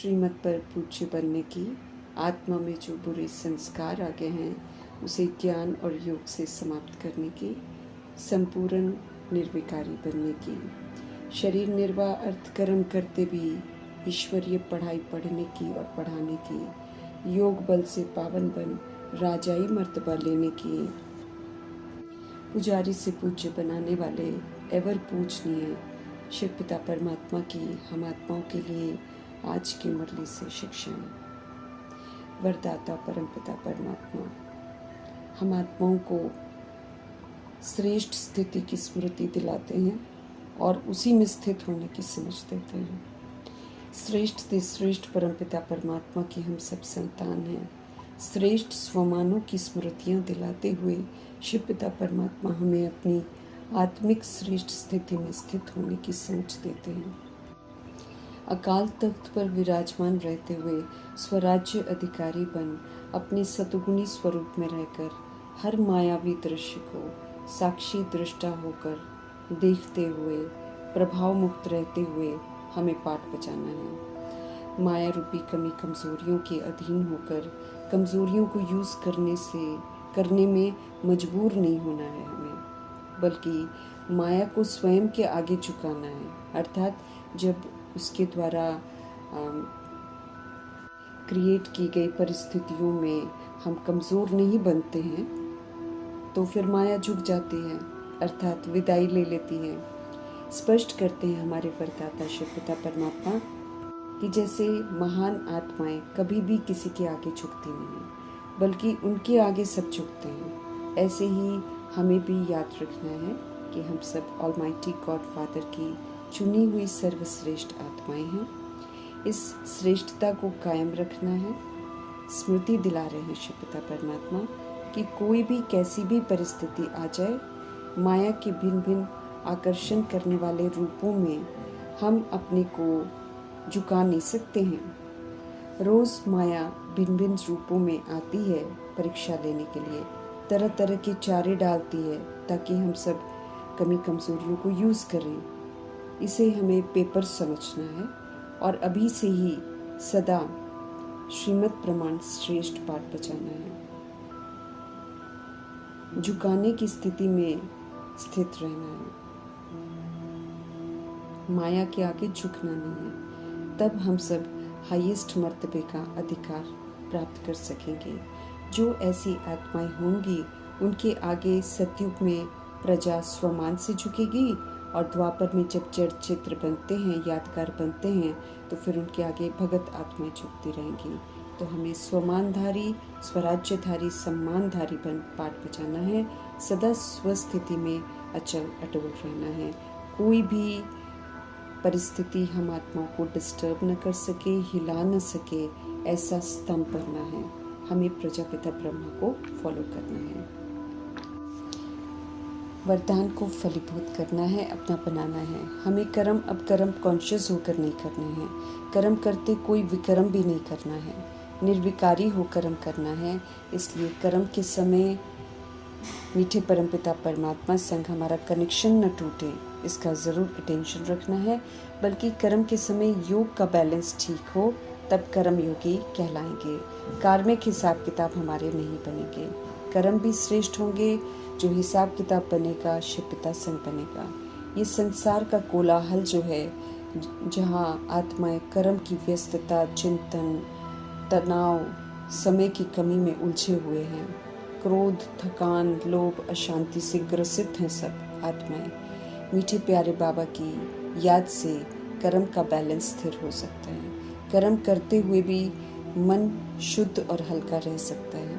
श्रीमत पर पूज्य बनने की, आत्मा में जो बुरे संस्कार आ गए हैं उसे ज्ञान और योग से समाप्त करने की, संपूर्ण निर्विकारी बनने की, शरीर निर्वाह अर्थ कर्म करते भी ईश्वरीय पढ़ाई पढ़ने की और पढ़ाने की, योग बल से पावन बन राजाई मर्तबा लेने की, पुजारी से पूज्य बनाने वाले एवर पूजनीय शिव पिता परमात्मा की हम आत्माओं के लिए आज की मुरली से शिक्षा। वरदाता परमपिता परमात्मा हम आत्माओं को श्रेष्ठ स्थिति की स्मृति दिलाते हैं और उसी में स्थित होने की समझ देते हैं। श्रेष्ठ से श्रेष्ठ परमपिता परमात्मा की हम सब संतान हैं। श्रेष्ठ स्वमानों की स्मृतियाँ दिलाते हुए शिव पिता परमात्मा हमें अपनी आत्मिक श्रेष्ठ स्थिति में स्थित होने की समझ देते हैं। अकाल तख्त पर विराजमान रहते हुए स्वराज्य अधिकारी बन अपने सतगुणी स्वरूप में रहकर हर मायावी दृश्य को साक्षी दृष्टा होकर देखते हुए प्रभाव मुक्त रहते हुए हमें पाठ बजाना है। माया रूपी कमी कमजोरियों के अधीन होकर कमजोरियों को यूज करने में मजबूर नहीं होना है हमें, बल्कि माया को स्वयं के आगे झुकाना है। अर्थात जब उसके द्वारा क्रिएट की गई परिस्थितियों में हम कमज़ोर नहीं बनते हैं तो फिर माया झुक जाती है, अर्थात विदाई ले लेती है। स्पष्ट करते हैं हमारे वरदाता शिव पिता परमात्मा कि जैसे महान आत्माएं कभी भी किसी के आगे झुकती नहीं, बल्कि उनके आगे सब झुकते हैं, ऐसे ही हमें भी याद रखना है कि हम सब ऑलमाइटी गॉड फादर की चुनी हुई सर्वश्रेष्ठ आत्माएं हैं। इस श्रेष्ठता को कायम रखना है। स्मृति दिला रहे हैं शिव पिता परमात्मा कि कोई भी कैसी भी परिस्थिति आ जाए, माया के भिन्न भिन्न आकर्षण करने वाले रूपों में हम अपने को झुका नहीं सकते हैं। रोज़ माया भिन्न भिन्न रूपों में आती है परीक्षा लेने के लिए, तरह तरह के चारे डालती है ताकि हम सब कमी कमजोरियों को यूज़ करें। इसे हमें पेपर समझना है और अभी से ही सदा श्रीमत प्रमाण श्रेष्ठ पाठ बजाना है। झुकाने की स्थिति में स्थित रहना है, माया के आगे झुकना नहीं है। तब हम सब हाईएस्ट मर्तबे का अधिकार प्राप्त कर सकेंगे। जो ऐसी आत्माएं होंगी उनके आगे सतयुग में प्रजा स्वमान से झुकेगी और द्वापर में जब जड़ चित्र बनते हैं, यादगार बनते हैं, तो फिर उनके आगे भगत आत्माएं झुकती रहेंगी। तो हमें स्वमानधारी, स्वराज्यधारी, सम्मानधारी बन पाठ बजाना है। सदा स्वस्थिति में अचल अटोल रहना है। कोई भी परिस्थिति हम आत्माओं को डिस्टर्ब न कर सके, हिला न सके, ऐसा स्तंभ बनना है। हमें प्रजापिता ब्रह्मा को फॉलो करना है। वरदान को फलीभूत करना है, अपना बनाना है। हमें कर्म अब कर्म कॉन्शियस होकर नहीं करने हैं। कर्म करते कोई विकर्म भी नहीं करना है, निर्विकारी हो कर्म करना है। इसलिए कर्म के समय मीठे परमपिता परमात्मा संग हमारा कनेक्शन न टूटे, इसका ज़रूर अटेंशन रखना है। बल्कि कर्म के समय योग का बैलेंस ठीक हो, तब कर्म योगी कहलाएंगे। कार्मिक हिसाब किताब हमारे नहीं बनेंगे। कर्म भी श्रेष्ठ होंगे, जो हिसाब किताब बनेगा शिव पिता संग बनेगा। ये संसार का कोलाहल जो है, जहाँ आत्माएं कर्म की व्यस्तता, चिंतन, तनाव, समय की कमी में उलझे हुए हैं, क्रोध, थकान, लोभ, अशांति से ग्रसित हैं सब आत्माएं। मीठे प्यारे बाबा की याद से कर्म का बैलेंस स्थिर हो सकता है। कर्म करते हुए भी मन शुद्ध और हल्का रह सकता है।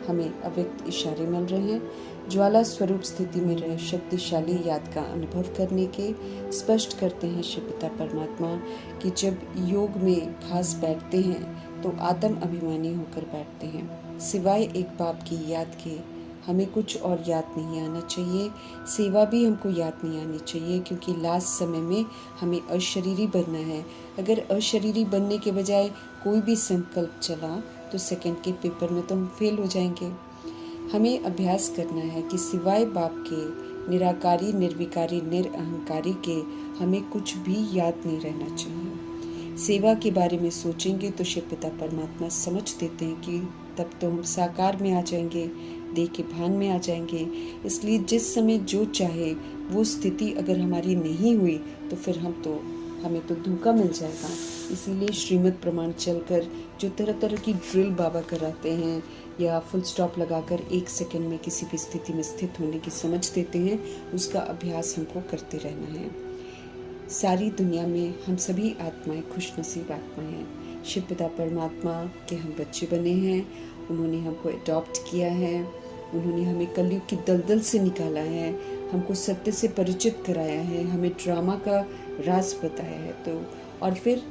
हमें अव्यक्त इशारे मिल रहे हैं। ज्वाला स्वरूप स्थिति में रहे शक्तिशाली याद का अनुभव करने के। स्पष्ट करते हैं शिव पिता परमात्मा कि जब योग में खास बैठते हैं तो आत्म अभिमानी होकर बैठते हैं। सिवाय एक बाप की याद के हमें कुछ और याद नहीं आना चाहिए। सेवा भी हमको याद नहीं आनी चाहिए, क्योंकि लास्ट समय में हमें अशरीरी बनना है। अगर अशरीरी बनने के बजाय कोई भी संकल्प चला तो सेकंड के पेपर में तो हम फेल हो जाएंगे। हमें अभ्यास करना है कि सिवाय बाप के, निराकारी, निर्विकारी, निरअहंकारी के हमें कुछ भी याद नहीं रहना चाहिए। सेवा के बारे में सोचेंगे तो शिव पिता परमात्मा समझ देते हैं कि तब तो हम साकार में आ जाएंगे, देह के भान में आ जाएंगे। इसलिए जिस समय जो चाहे वो स्थिति अगर हमारी नहीं हुई तो फिर हमें तो धोखा मिल जाएगा। इसीलिए श्रीमद् प्रमाण चलकर जो तरह तरह की ड्रिल बाबा कराते हैं या फुल स्टॉप लगाकर 1 सेकंड में किसी भी स्थिति में स्थित होने की समझ देते हैं, उसका अभ्यास हमको करते रहना है। सारी दुनिया में हम सभी आत्माएं खुशनसीब आत्माएं हैं। शिव पिता परमात्मा के हम बच्चे बने हैं। उन्होंने हमको अडॉप्ट किया है, उन्होंने हमें कलयुग की दलदल से निकाला है, हमको सत्य से परिचित कराया है, हमें ड्रामा का राज बताया है, तो और फिर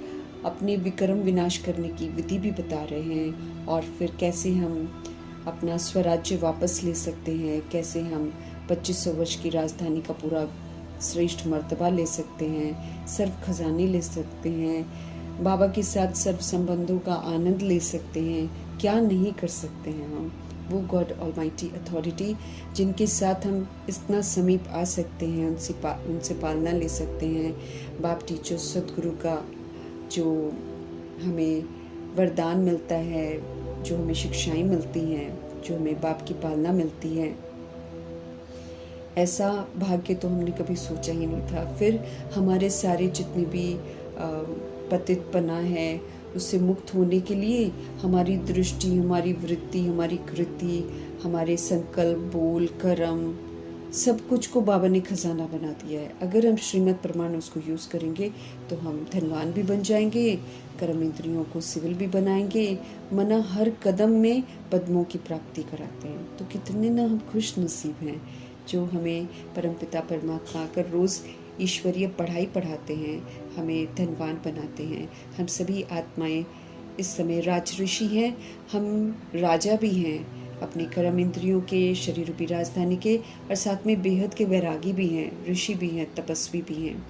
अपने विक्रम विनाश करने की विधि भी बता रहे हैं, और फिर कैसे हम अपना स्वराज्य वापस ले सकते हैं, कैसे हम 2500 वर्ष की राजधानी का पूरा श्रेष्ठ मर्तबा ले सकते हैं, सर्व खजाने ले सकते हैं, बाबा के साथ सर्व संबंधों का आनंद ले सकते हैं। क्या नहीं कर सकते हैं हम, वो गॉड ऑलमाइटी अथॉरिटी जिनके साथ हम इतना समीप आ सकते हैं, उनसे पालना ले सकते हैं। बाप टीचर सदगुरु का जो हमें वरदान मिलता है, जो हमें शिक्षाएं मिलती हैं, जो हमें बाप की पालना मिलती है, ऐसा भाग्य तो हमने कभी सोचा ही नहीं था। फिर हमारे सारे जितने भी पतितपना है उससे मुक्त होने के लिए हमारी दृष्टि, हमारी वृत्ति, हमारी कृति, हमारे संकल्प, बोल, कर्म, सब कुछ को बाबा ने खजाना बना दिया है। अगर हम श्रीमद् प्रमाण उसको यूज़ करेंगे तो हम धनवान भी बन जाएंगे, कर्म इंद्रियों को सिविल भी बनाएंगे, मना हर कदम में पद्मों की प्राप्ति कराते हैं। तो कितने ना हम खुश नसीब हैं जो हमें परमपिता परमात्मा आकर रोज़ ईश्वरीय पढ़ाई पढ़ाते हैं, हमें धनवान बनाते हैं। हम सभी आत्माएं इस समय राजऋषि हैं, हम राजा भी हैं अपने कर्म इंद्रियों के, शरीर रूपी राजधानी के, और साथ में बेहद के वैरागी भी हैं, ऋषि भी हैं, तपस्वी भी हैं।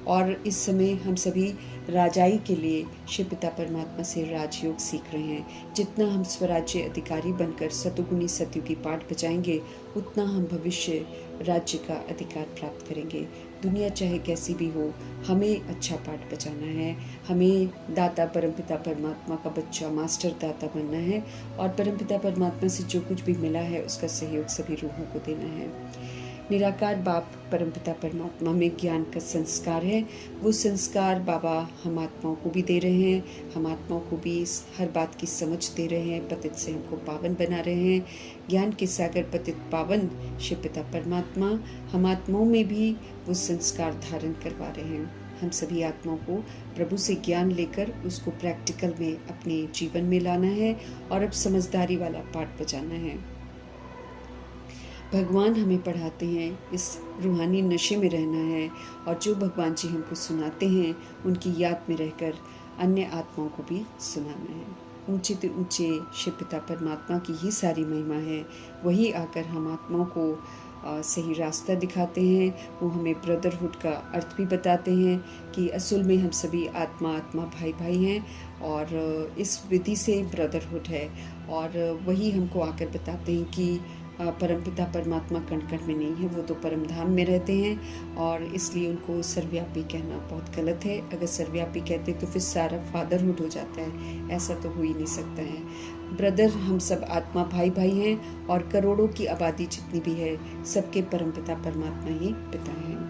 और इस समय हम सभी राजाई के लिए शिव पिता परमात्मा से राजयोग सीख रहे हैं। जितना हम स्वराज्य अधिकारी बनकर सतुगुणी सतयुगी पाठ बजाएंगे उतना हम भविष्य राज्य का अधिकार प्राप्त करेंगे। दुनिया चाहे कैसी भी हो, हमें अच्छा पाठ बजाना है, हमें दाता परमपिता परमात्मा का बच्चा मास्टर दाता बनना है, और परमपिता परमात्मा से जो कुछ भी मिला है उसका सहयोग सभी रूहों को देना है। निराकार बाप परमपिता परमात्मा में ज्ञान का संस्कार है, वो संस्कार बाबा हम आत्माओं को भी दे रहे हैं, हम आत्माओं को भी हर बात की समझ दे रहे हैं, पतित से हमको पावन बना रहे हैं। ज्ञान के सागर पतित पावन शिव पिता परमात्मा हम आत्माओं में भी वो संस्कार धारण करवा रहे हैं। हम सभी आत्माओं को प्रभु से ज्ञान लेकर उसको प्रैक्टिकल में अपने जीवन में लाना है, और अब समझदारी वाला पाठ बजाना है। भगवान हमें पढ़ाते हैं, इस रूहानी नशे में रहना है, और जो भगवान जी हमको सुनाते हैं उनकी याद में रहकर अन्य आत्माओं को भी सुनाना है। ऊंचे से ऊंचे शिव पिता परमात्मा की ही सारी महिमा है, वही आकर हम आत्माओं को सही रास्ता दिखाते हैं। वो हमें ब्रदरहुड का अर्थ भी बताते हैं कि असल में हम सभी आत्मा आत्मा भाई भाई हैं, और इस विधि से ब्रदरहुड है। और वही हमको आकर बताते हैं कि परमपिता परमात्मा कण कण में नहीं है, वो तो परम धाम में रहते हैं, और इसलिए उनको सर्वव्यापी कहना बहुत गलत है। अगर सर्वव्यापी कहते तो फिर सारा फादरहुड हो जाता है, ऐसा तो हो ही नहीं सकता है। ब्रदर हम सब आत्मा भाई भाई हैं, और करोड़ों की आबादी जितनी भी है सबके परमपिता परमात्मा ही पिता हैं।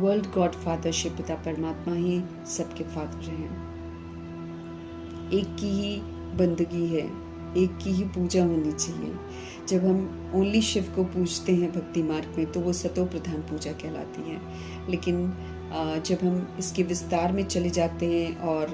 वर्ल्ड गॉड फादर शिव पिता परमात्मा ही सबके फादर हैं। एक की ही बंदगी है, एक की ही पूजा होनी चाहिए। जब हम ओनली शिव को पूजते हैं भक्ति मार्ग में तो वो सतो प्रधान पूजा कहलाती है, लेकिन जब हम इसके विस्तार में चले जाते हैं और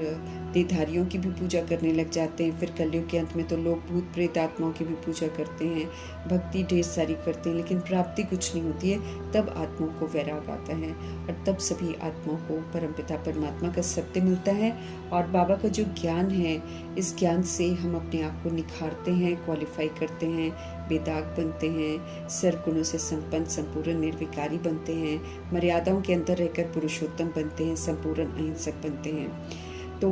देहधारियों की भी पूजा करने लग जाते हैं, फिर कलयुग के अंत में तो लोग भूत प्रेत आत्माओं की भी पूजा करते हैं, भक्ति ढेर सारी करते हैं, लेकिन प्राप्ति कुछ नहीं होती है। तब आत्माओं को वैराग आता है, और तब सभी आत्माओं को परमपिता परमात्मा का सत्य मिलता है। और बाबा का जो ज्ञान है, इस ज्ञान से हम अपने आप को निखारते हैं, क्वालिफाई करते हैं, बेदाग बनते हैं, सर्वगुणों से संपन्न संपूर्ण निर्विकारी बनते हैं, मर्यादाओं के अंदर रहकर पुरुषोत्तम बनते हैं, संपूर्ण अहिंसक बनते हैं। तो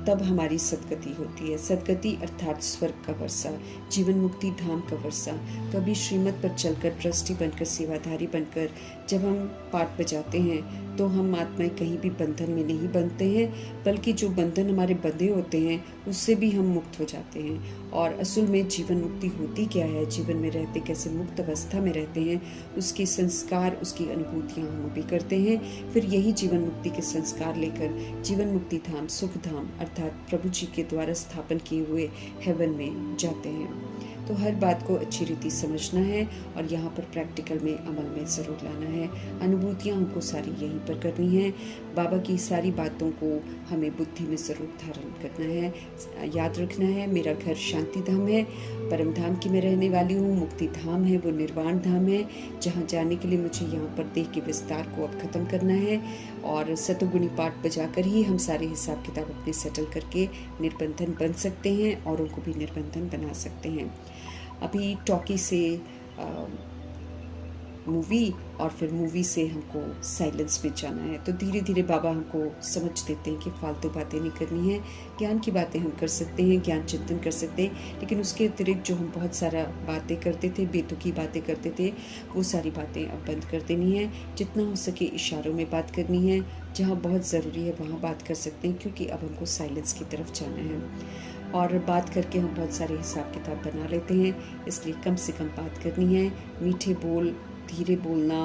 तब हमारी सदगति होती है। सदगति अर्थात स्वर्ग का वर्षा, जीवन मुक्ति धाम का वर्षा। तो अभी श्रीमत पर चलकर ट्रस्टी बनकर, सेवाधारी बनकर जब हम पाठ बजाते हैं तो हम आत्माएं कहीं भी बंधन में नहीं बंधते हैं, बल्कि जो बंधन हमारे बंधे होते हैं उससे भी हम मुक्त हो जाते हैं। और असल में जीवन मुक्ति होती क्या है, जीवन में रहते कैसे मुक्त अवस्था में रहते हैं, उसके संस्कार, उसकी अनुभूतियाँ हम अभी करते हैं। फिर यही जीवन मुक्ति के संस्कार लेकर जीवन मुक्ति धाम, सुख धाम अर्थात प्रभु जी के द्वारा स्थापन किए हुए हेवन में जाते हैं। तो हर बात को अच्छी रीति समझना है और यहाँ पर प्रैक्टिकल में अमल में ज़रूर लाना है। अनुभूतियाँ हमको सारी यहीं पर करनी है। बाबा की सारी बातों को हमें बुद्धि में ज़रूर धारण करना है, याद रखना है। मेरा घर शांति धाम है, परम धाम की मैं रहने वाली हूँ। मुक्ति धाम है वो निर्वाण धाम है, जहाँ जाने के लिए मुझे यहाँ पर देह के विस्तार को अब ख़त्म करना है और सतोगुणी पाठ बजाकर ही हम सारे हिसाब किताब अपने सेटल करके निर्बंधन बन सकते हैं, औरों को भी निर्बंधन बना सकते हैं। अभी टॉकी से मूवी और फिर मूवी से हमको साइलेंस में जाना है। तो धीरे धीरे बाबा हमको समझ देते हैं कि फालतू बातें नहीं करनी है, ज्ञान की बातें हम कर सकते हैं, ज्ञान चिंतन कर सकते हैं, लेकिन उसके अतिरिक्त जो हम बहुत सारा बातें करते थे, बेतुकी बातें करते थे, वो सारी बातें अब बंद कर देनी है। जितना हो सके इशारों में बात करनी है, जहाँ बहुत ज़रूरी है वहाँ बात कर सकते हैं, क्योंकि अब हमको साइलेंस की तरफ जाना है। और बात करके हम बहुत सारे हिसाब किताब बना लेते हैं, इसलिए कम से कम बात करनी है। मीठे बोल, धीरे बोलना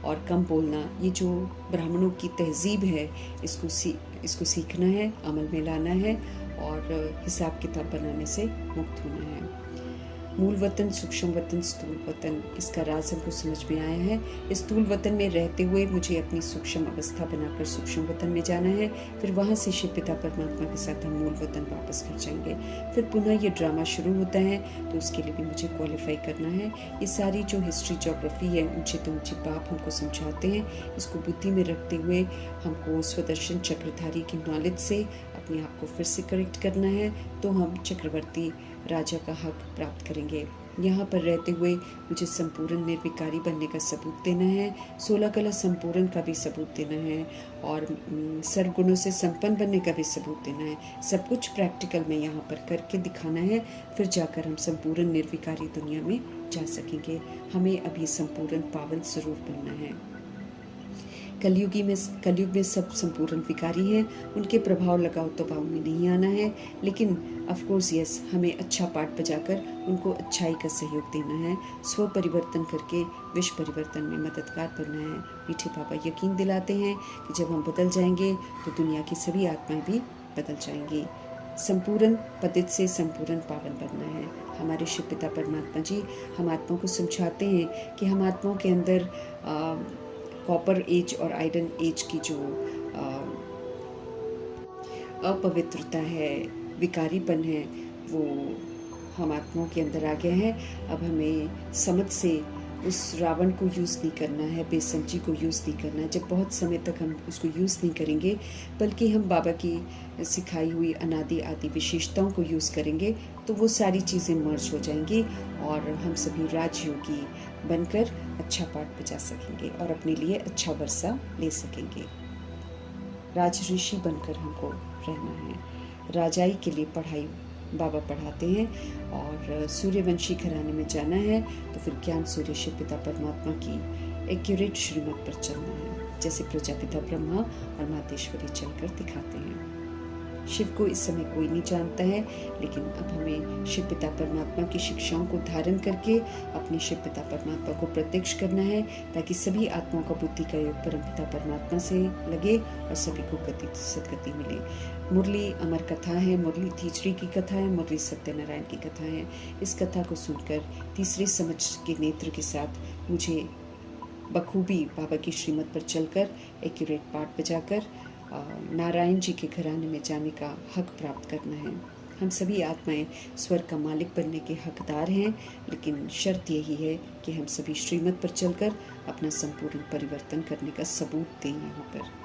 और कम बोलना, ये जो ब्राह्मणों की तहजीब है, इसको सीखना है, अमल में लाना है और हिसाब किताब बनाने से मुक्त होना है। मूल वतन, सूक्ष्म वतन, स्थूल वतन, इसका राज हमको समझ में आया है। स्थूल वतन में रहते हुए मुझे अपनी सूक्ष्म अवस्था बनाकर सूक्ष्म वतन में जाना है। फिर वहाँ से शिव पिता परमात्मा के साथ हम मूल वतन वापस कर जाएंगे। फिर पुनः ये ड्रामा शुरू होता है, तो उसके लिए भी मुझे क्वालिफाई करना है। ये सारी जो हिस्ट्री ज्योग्राफी है, ऊंचे तो ऊंचे बाप हमको समझाते हैं। इसको बुद्धि में रखते हुए हमको स्वदर्शन चक्रधारी की नॉलेज से अपने आप को फिर से करेक्ट करना है, तो हम चक्रवर्ती राजा का हक प्राप्त करेंगे। यहाँ पर रहते हुए मुझे संपूर्ण निर्विकारी बनने का सबूत देना है, 16 कला संपूर्ण का भी सबूत देना है और सर्वगुणों से संपन्न बनने का भी सबूत देना है। सब कुछ प्रैक्टिकल में यहाँ पर करके दिखाना है, फिर जाकर हम संपूर्ण निर्विकारी दुनिया में जा सकेंगे। हमें अब ये संपूर्ण पावन स्वरूप बनना है। कलयुग में सब संपूर्ण विकारी हैं, उनके प्रभाव लगाव दबाव में नहीं आना है, लेकिन ऑफ कोर्स यस, हमें अच्छा पाठ बजाकर उनको अच्छाई का सहयोग देना है। स्व परिवर्तन करके विश्व परिवर्तन में मददगार बनना है। मीठे बाबा यकीन दिलाते हैं कि जब हम बदल जाएंगे तो दुनिया की सभी आत्माएं भी बदल जाएंगी। संपूर्ण पतित से संपूर्ण पावन बनना है। हमारे शिव पिता परमात्मा जी हम आत्माओं को समझाते हैं कि हम आत्माओं के अंदर कॉपर एज और आयरन एज की जो अपवित्रता है, विकारीपन है, वो हम आत्माओं के अंदर आ गए हैं। अब हमें समझ से उस रावण को यूज़ नहीं करना है, बेसमझी को यूज़ नहीं करना है। जब बहुत समय तक हम उसको यूज़ नहीं करेंगे, बल्कि हम बाबा की सिखाई हुई अनादि आदि विशेषताओं को यूज़ करेंगे, तो वो सारी चीज़ें मर्ज हो जाएंगी और हम सभी राजयोगी बनकर अच्छा पाठ बजा सकेंगे और अपने लिए अच्छा वर्षा ले सकेंगे। राज ऋषि बनकर हमको रहना है। राजाई के लिए पढ़ाई बाबा पढ़ाते हैं और सूर्यवंशी घराने में जाना है, तो फिर ज्ञान सूर्य शिव पिता परमात्मा की एक्यूरेट श्रीमत पर चलना है, जैसे प्रजापिता ब्रह्मा और मातेश्वरी चलकर दिखाते हैं। शिव को इस समय कोई नहीं जानता है, लेकिन अब हमें शिव पिता परमात्मा की शिक्षाओं को धारण करके अपने शिव पिता परमात्मा को प्रत्यक्ष करना है, ताकि सभी आत्माओं का बुद्धि का योग परम पिता परमात्मा से लगे और सभी को गति सदगति मिले। मुरली अमर कथा है, मुरली तीसरी की कथा है, मुरली सत्यनारायण की कथा है। इस कथा को सुनकर तीसरे समझ के नेत्र के साथ मुझे बखूबी बाबा की श्रीमत पर चलकर एक्यूरेट पाठ बजाकर नारायण जी के घराने में जाने का हक प्राप्त करना है। हम सभी आत्माएं स्वर्ग का मालिक बनने के हकदार हैं, लेकिन शर्त यही है कि हम सभी श्रीमत पर चलकर अपना संपूर्ण परिवर्तन करने का सबूत दें। यहाँ पर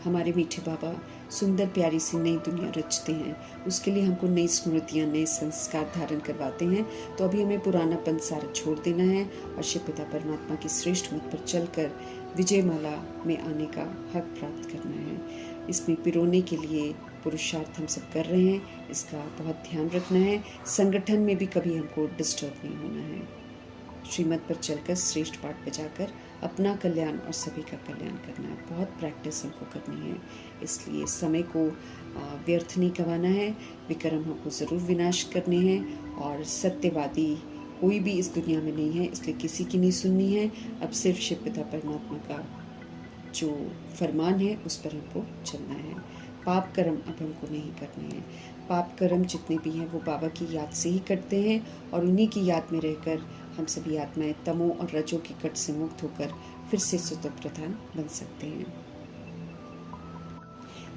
हमारे मीठे बाबा सुंदर प्यारी सी नई दुनिया रचते हैं, उसके लिए हमको नई स्मृतियाँ, नए संस्कार धारण करवाते हैं। तो अभी हमें पुरानापन सारा छोड़ देना है और शिव पिता परमात्मा की श्रेष्ठ मत पर चलकर विजयमाला में आने का हक प्राप्त करना है। इसमें पिरोने के लिए पुरुषार्थ हम सब कर रहे हैं, इसका बहुत ध्यान रखना है। संगठन में भी कभी हमको डिस्टर्ब नहीं होना है। श्रीमत पर चलकर श्रेष्ठ पाठ बजाकर अपना कल्याण और सभी का कल्याण करना है। बहुत प्रैक्टिस हमको करनी है, इसलिए समय को व्यर्थ नहीं गंवाना है। विक्रम हमको ज़रूर विनाश करने हैं और सत्यवादी कोई भी इस दुनिया में नहीं है, इसलिए किसी की नहीं सुननी है। अब सिर्फ शिव पिता परमात्मा का जो फरमान है उस पर हमको चलना है। पाप कर्म अब हमको नहीं करने हैं। पाप कर्म जितने भी हैं वो बाबा की याद से ही करते हैं और उन्हीं की याद में रहकर हम सभी आत्माएं तमो और रजो की कट से मुक्त होकर फिर से सुतों प्रधान बन सकते हैं।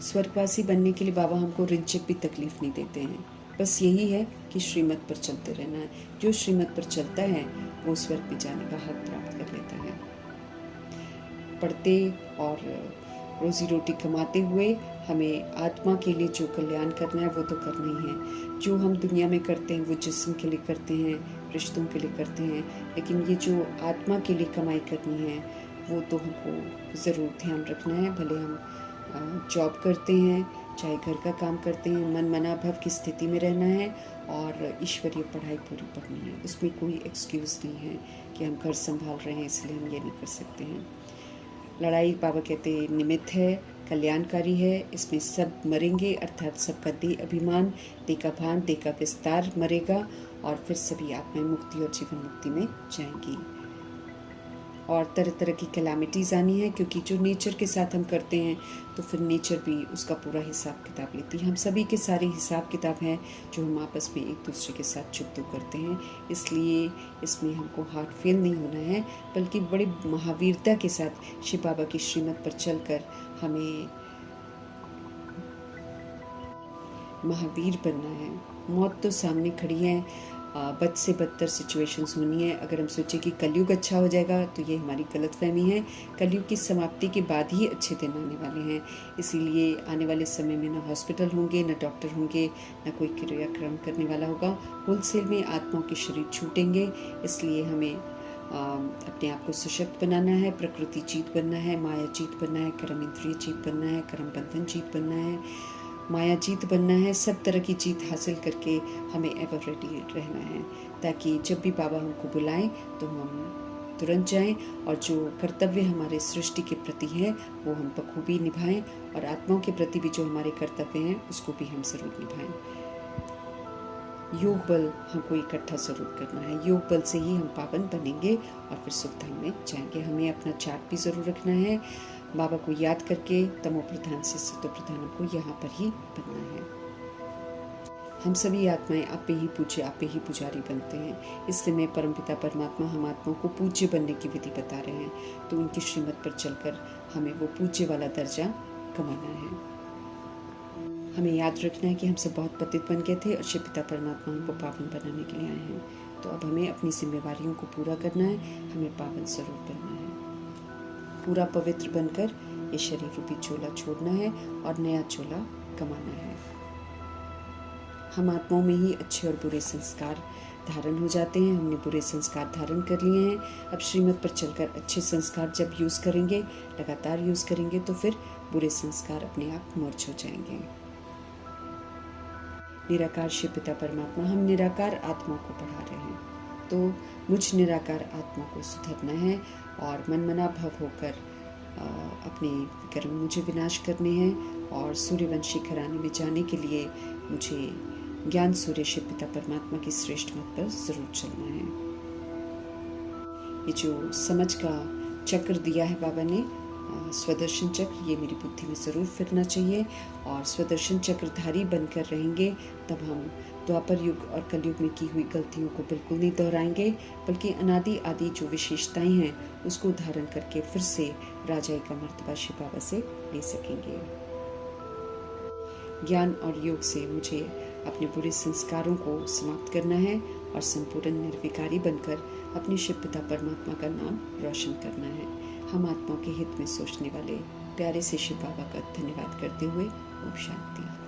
स्वर्गवासी बनने के लिए बाबा हमको रिंचक भी तकलीफ नहीं देते हैं। बस यही है कि श्रीमत पर चलते रहना है। जो श्रीमत पर चलता है वो स्वर्ग में जाने का हक प्राप्त कर लेता है। पढ़ते और रोजी रोटी कमाते हुए हमें आत्मा के लिए जो कल्याण करना है वो तो करना ही है। जो हम दुनिया में करते हैं वो जिस्म के लिए करते हैं, रिश्तों के लिए करते हैं, लेकिन ये जो आत्मा के लिए कमाई करनी है वो तो हमको ज़रूर ध्यान रखना है। भले हम जॉब करते हैं, चाहे घर का काम करते हैं, मन मना भव की स्थिति में रहना है और ईश्वरीय पढ़ाई पूरी पढ़नी है। उसमें कोई एक्सक्यूज़ नहीं है कि हम घर संभाल रहे हैं इसलिए हम ये नहीं कर सकते हैं। लड़ाई बाबा कहते हैं निमित्त है, कल्याणकारी है। इसमें सब मरेंगे, अर्थात सबका देह अभिमान, देह का भान, देह का विस्तार मरेगा और फिर सभी आत्माएं मुक्ति और जीवन मुक्ति में जाएंगी। और तरह तरह की कैलामिटीज़ आनी है, क्योंकि जो नेचर के साथ हम करते हैं तो फिर नेचर भी उसका पूरा हिसाब किताब लेती है। हम सभी के सारे हिसाब किताब हैं जो हम आपस में एक दूसरे के साथ चुगतू करते हैं। इसलिए इसमें हमको हार्ट फेल नहीं होना है, बल्कि बड़ी महावीरता के साथ शिव बाबा की श्रीमत पर चलकर हमें महावीर बनना है। मौत तो सामने खड़ी है, बद से बदतर सिचुएशंस होनी है। अगर हम सोचें कि कलयुग अच्छा हो जाएगा तो ये हमारी गलतफहमी है। कलयुग की समाप्ति के बाद ही अच्छे दिन आने वाले हैं। इसीलिए आने वाले समय में ना हॉस्पिटल होंगे, ना डॉक्टर होंगे, ना कोई क्रियाक्रम करने वाला होगा। होलसेल में आत्माओं के शरीर छूटेंगे। इसलिए हमें अपने आप को सशक्त बनाना है, प्रकृति जीत बनना है, माया जीत बनना है, कर्म इंद्रिय जीत बनना है, कर्म बंधन जीत बनना है, माया जीत बनना है। सब तरह की जीत हासिल करके हमें एवर रेडी रहना है, ताकि जब भी बाबा हमको बुलाएं तो हम तुरंत जाएं और जो कर्तव्य हमारे सृष्टि के प्रति है वो हम बखूबी निभाएं और आत्माओं के प्रति भी जो हमारे कर्तव्य हैं उसको भी हम ज़रूर निभाएं। योग बल हमको इकट्ठा ज़रूर करना है। योग बल से ही हम पावन बनेंगे और फिर सुखधाम में जाएंगे। हमें अपना चार्ट भी ज़रूर रखना है। बाबा को याद करके तमो प्रधान से सतो प्रधान को यहाँ पर ही बनना है। हम सभी आत्माएं आपे ही पूज्य, आपे ही पुजारी बनते हैं। इसलिए मैं परमपिता परमात्मा हम आत्माओं को पूज्य बनने की विधि बता रहे हैं, तो उनकी श्रीमत पर चलकर हमें वो पूज्य वाला दर्जा कमाना है। हमें याद रखना है कि हम सब बहुत पतित बन गए थे और शिव पिता परमात्मा हमको पावन बनाने के लिए आए हैं। तो अब हमें अपनी जिम्मेवारियों को पूरा करना है, हमें पावन जरूर बनना है। पूरा पवित्र बनकर ये शरीर रूपी चोला छोड़ना है और नया चोला कमाना है। हम आत्माओं में ही अच्छे और बुरे संस्कार धारण हो जाते हैं। हमने बुरे संस्कार धारण कर लिए हैं। अब श्रीमत पर चलकर अच्छे संस्कार जब यूज़ करेंगे, लगातार यूज़ करेंगे, तो फिर बुरे संस्कार अपने आप मर्ज हो जाएंगे। निराकार शिव पिता परमात्मा हम निराकार आत्मा को पढ़ा रहे हैं, तो मुझ निराकार आत्मा को सुधरना है और मनमना भव होकर अपने कर्म मुझे विनाश करने हैं और सूर्यवंशी घराने में जाने के लिए मुझे ज्ञान सूर्य शिव पिता परमात्मा की श्रेष्ठ मत पर जरूर चलना है। ये जो समझ का चक्र दिया है बाबा ने, स्वदर्शन चक्र, ये मेरी बुद्धि में ज़रूर फिरना चाहिए और स्वदर्शन चक्रधारी बनकर रहेंगे। तब हम द्वापर युग और कलयुग में की हुई गलतियों को बिल्कुल नहीं दोहराएंगे, बल्कि अनादि आदि जो विशेषताएं हैं उसको धारण करके फिर से राजाई का मर्तबा शिव बाबा से ले सकेंगे। ज्ञान और योग से मुझे अपने बुरे संस्कारों को समाप्त करना है और संपूर्ण निर्विकारी बनकर अपने शिव पिता परमात्मा का नाम रोशन करना है। हम आत्माओं के हित में सोचने वाले प्यारे से शिव बाबा का धन्यवाद करते हुए ओम शांति।